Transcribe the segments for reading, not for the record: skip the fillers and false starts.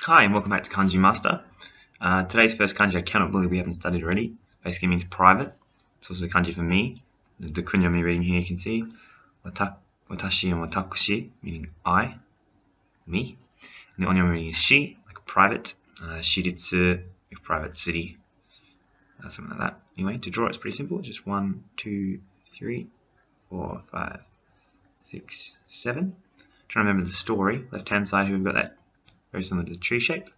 Hi and welcome back to Kanji Master. Today's first kanji I cannot believe we haven't studied already. Basically means private. It's also the kanji for me. The kunyomi reading here you can see. Watashi and watakushi, meaning I, me. And the onyomi reading is shi, like private. Shiritsu, like private city. Something like that. Anyway, to draw it's pretty simple. It's just 1, 2, 3, 4, 5, 6, 7. Trying to remember the story. Left hand side here we've got that very similar to the tree shape.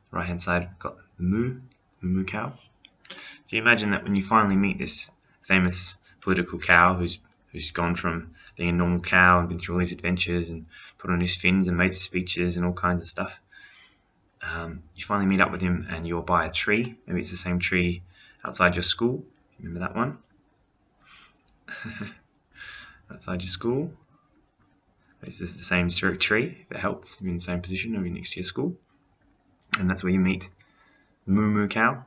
Right hand side we've got the moo cow. So you imagine that when you finally meet this famous political cow who's gone from being a normal cow and been through all these adventures and put on his fins and made speeches and all kinds of stuff, you finally meet up with him and you're by a tree. Maybe it's the same tree outside your school. Remember that one? Outside your school. This is the same tree, if it helps. You're in the same position, or you're next to your school. And that's where you meet the moo cow.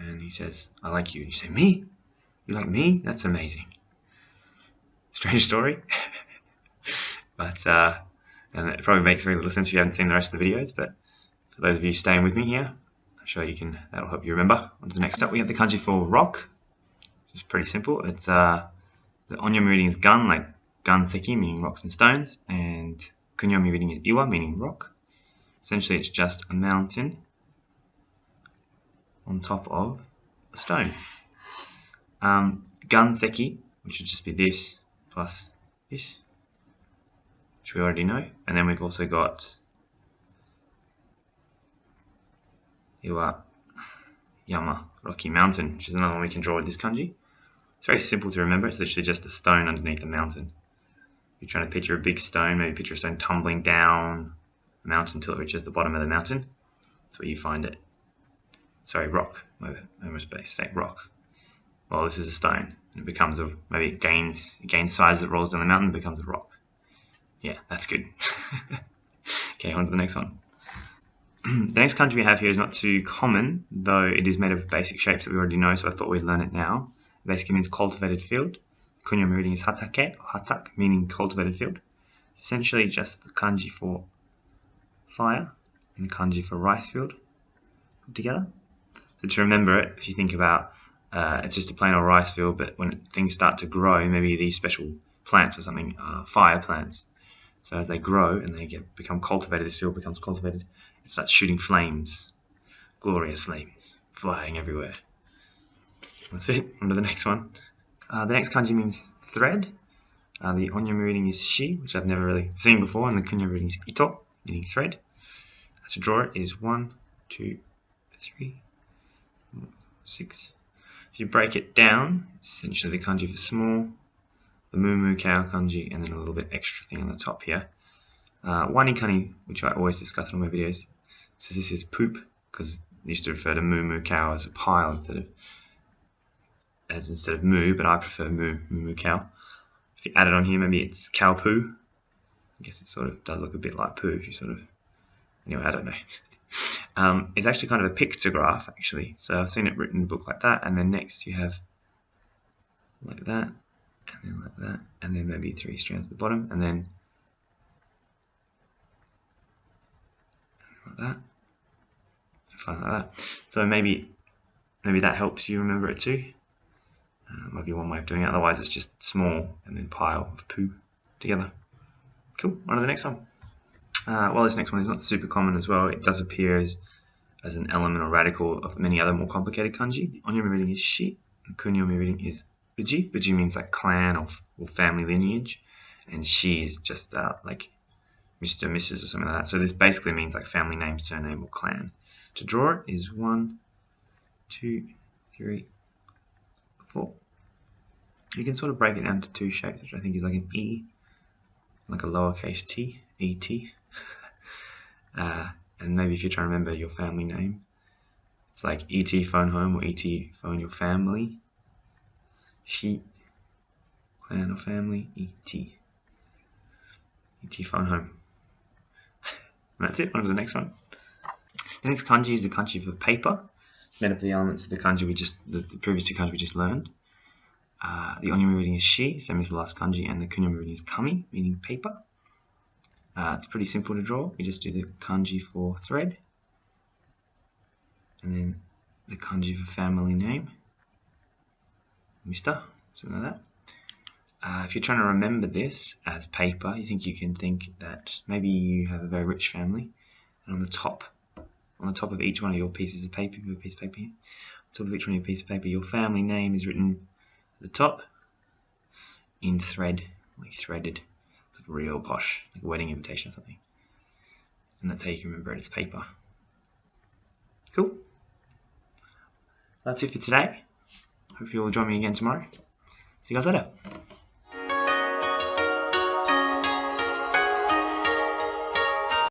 And he says, I like you. And you say, me? You like me? That's amazing. Strange story. But, and it probably makes very little sense if you haven't seen the rest of the videos. But for those of you staying with me here, I'm sure you can, that'll help you remember. On to the next step. We have the kanji for rock. It's pretty simple. It's, the onyomi reading is gun, like ganseki, meaning rocks and stones, and kunyomi reading is iwa, meaning rock. Essentially, it's just a mountain on top of a stone. Ganseki, which would just be this plus this, which we already know, and then we've also got iwa, yama, rocky mountain, which is another one we can draw with this kanji. It's very simple to remember. It's literally just a stone underneath a mountain. You're trying to picture a big stone, maybe picture a stone tumbling down a mountain until it reaches the bottom of the mountain. That's where you find it. Sorry, rock. I almost say rock. Well, this is a stone. It becomes a, maybe it gains size as it rolls down the mountain and becomes a rock. Yeah, that's good. Okay, on to the next one. The next kanji we have here is not too common, though it is made of basic shapes that we already know, so I thought we'd learn it now. It basically means cultivated field. Kunyomi reading is hatake, or hatak, meaning cultivated field. It's essentially just the kanji for fire and the kanji for rice field put together. So to remember it, if you think about it's just a plain old rice field, but when things start to grow, maybe these special plants or something are fire plants. So as they grow and they become cultivated, this field becomes cultivated, it starts shooting flames, glorious flames, flying everywhere. That's it. On to the next one. The next kanji means thread. The onyomi reading is shi, which I've never really seen before, and the kunyomi reading is ito, meaning thread. To draw it is 1, 2, 3, 4, 6. If you break it down, it's essentially the kanji for small, the moo cow kanji, and then a little bit extra thing on the top here. Wanikani, which I always discuss in all my videos, says this is poop, because they used to refer to moo cow as a pile instead of moo, but I prefer moo cow. If you add it on here, maybe it's cow poo. I guess it sort of does look a bit like poo if you sort of, anyway, I don't know. It's actually kind of a pictograph, actually. So I've seen it written in a book like that, and then next you have like that, and then like that, and then maybe 3 strands at the bottom, and then like that, and finally like that. So maybe that helps you remember it too. Might be one way of doing it, otherwise it's just small and then pile of poo together. Cool, on to the next one. Well, this next one is not super common as well. It does appear as an element or radical of many other more complicated kanji. The onyomi reading is shi, and kunyomi reading is uji. Uji means like clan or family lineage, and shi is just like Mr., Mrs. or something like that. So this basically means like family name, surname, or clan. To draw it is 1, 2, 3, 4. You can sort of break it down to 2 shapes, which I think is like an E, like a lowercase t, E-T. And maybe if you're trying to remember your family name, it's like E.T. phone home or E.T. phone your family. Sheep, clan or family, E.T. E.T. phone home. And that's it. On to the next one. The next kanji is the kanji for paper, made up of the elements of the kanji the previous 2 kanji we just learned. The onyomi reading is shi, same as the last kanji, and the kunyomi reading is kami, meaning paper. It's pretty simple to draw. You just do the kanji for thread, and then the kanji for family name, Mr. Something like that. If you're trying to remember this as paper, you can think that maybe you have a very rich family, and on the top of each one of your pieces of paper, you have a piece of paper here. On top of each one of your pieces of paper, your family name is written at the top in thread, like threaded, like real posh, like a wedding invitation or something. And that's how you can remember it as paper. Cool. That's it for today. Hope you'll join me again tomorrow. See you guys later.